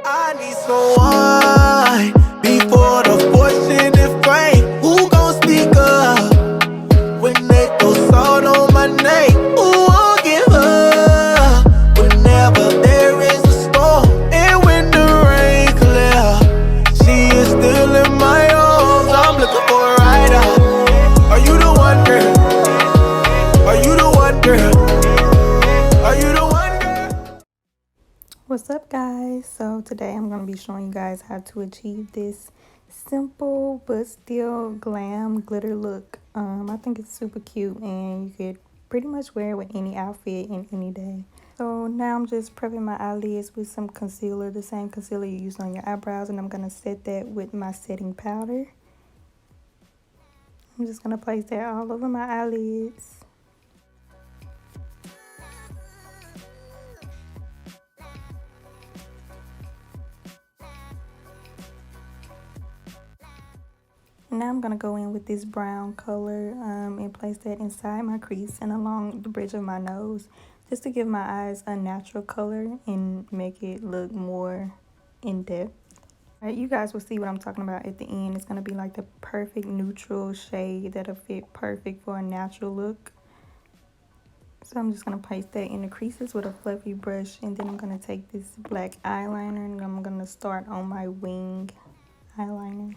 I need someone before the fortune is great. Who gon' speak up when they throw salt on my name? Who won't give up whenever there is a storm? And when the rain clear, she is still in my arms. I'm looking for a rider. Are you the one, girl? Are you the one, girl? Are you the one, girl? What's up, guys? So today I'm going to be showing you guys how to achieve this simple but still glam glitter look. I think it's super cute and you could pretty much wear it with any outfit in any day. So now I'm just prepping my eyelids with some concealer, the same concealer you use on your eyebrows, and I'm going to set that with my setting powder. I'm just going to place that all over my eyelids. Now I'm going to go in with this brown color and place that inside my crease and along the bridge of my nose, just to give my eyes a natural color and make it look more in depth. All right, you guys will see what I'm talking about at the end. It's going to be like the perfect neutral shade that'll fit perfect for a natural look. So I'm just going to place that in the creases with a fluffy brush, and then I'm going to take this black eyeliner and I'm going to start on my wing eyeliner.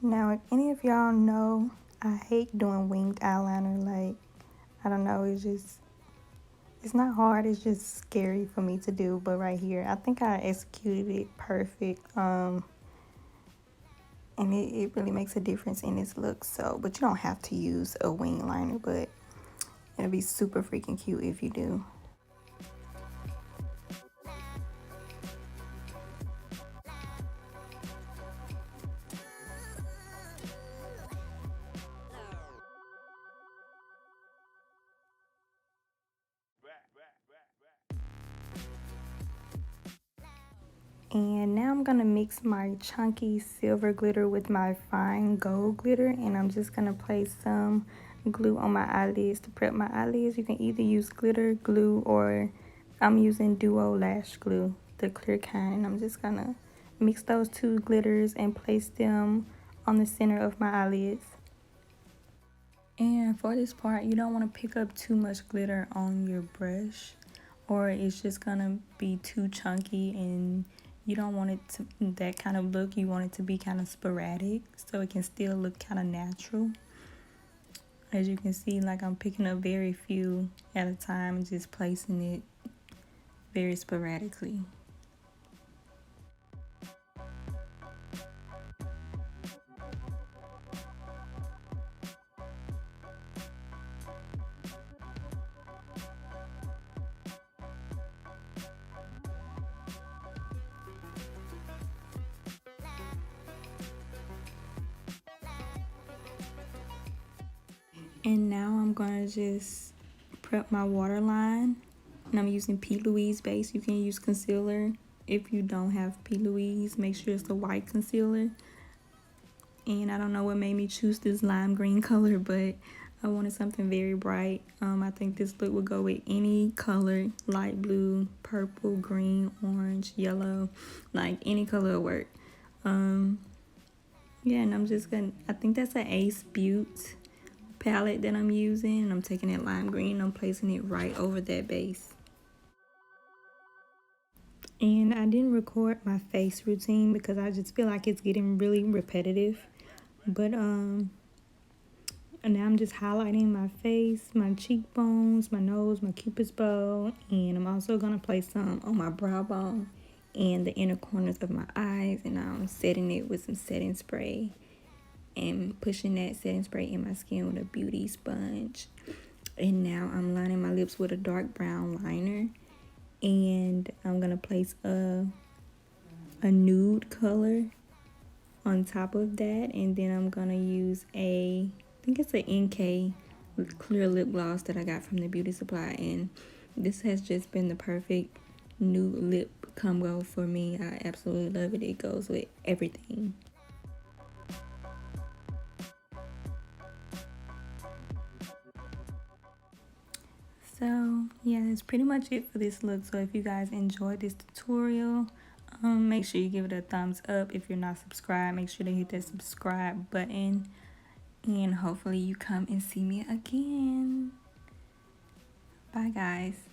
Now, if any of y'all know, I hate doing winged eyeliner. Like, I don't know, it's not hard, it's just scary for me to do. But right here, I think I executed it perfect. And it really makes a difference in this look. So, but you don't have to use a wing liner, but it'll be super freaking cute if you do. And now I'm going to mix my chunky silver glitter with my fine gold glitter. And I'm just going to place some glue on my eyelids to prep my eyelids. You can either use glitter glue or I'm using Duo Lash Glue, the clear kind. And I'm just going to mix those two glitters and place them on the center of my eyelids. And for this part, you don't want to pick up too much glitter on your brush, or it's just going to be too chunky and you don't want it to that kind of look. You want it to be kind of sporadic so it can still look kind of natural. As you can see, like I'm picking up very few at a time and just placing it very sporadically. And now I'm gonna just prep my waterline, and I'm using P. Louise base. You can use concealer if you don't have P. Louise. Make sure it's a white concealer. And I don't know what made me choose this lime green color, but I wanted something very bright. I think this look would go with any color: light blue, purple, green, orange, yellow, like any color will work. Yeah, and I'm just gonna, I think that's an Ace Butte palette that I'm using, and I'm taking that lime green and I'm placing it right over that base. And I didn't record my face routine because I just feel like it's getting really repetitive. But and now I'm just highlighting my face, my cheekbones, my nose, my cupid's bow, and I'm also gonna place some on my brow bone and the inner corners of my eyes, and I'm setting it with some setting spray and pushing that setting spray in my skin with a beauty sponge. And now I'm lining my lips with a dark brown liner, and I'm gonna place a nude color on top of that, and then I'm gonna use I think it's an NK clear lip gloss that I got from the beauty supply, and this has just been the perfect nude lip combo for me. I absolutely love it. It goes with everything. So yeah, that's pretty much it for this look. So if you guys enjoyed this tutorial, make sure you give it a thumbs up. If you're not subscribed, make sure to hit that subscribe button, and hopefully you come and see me again. Bye guys.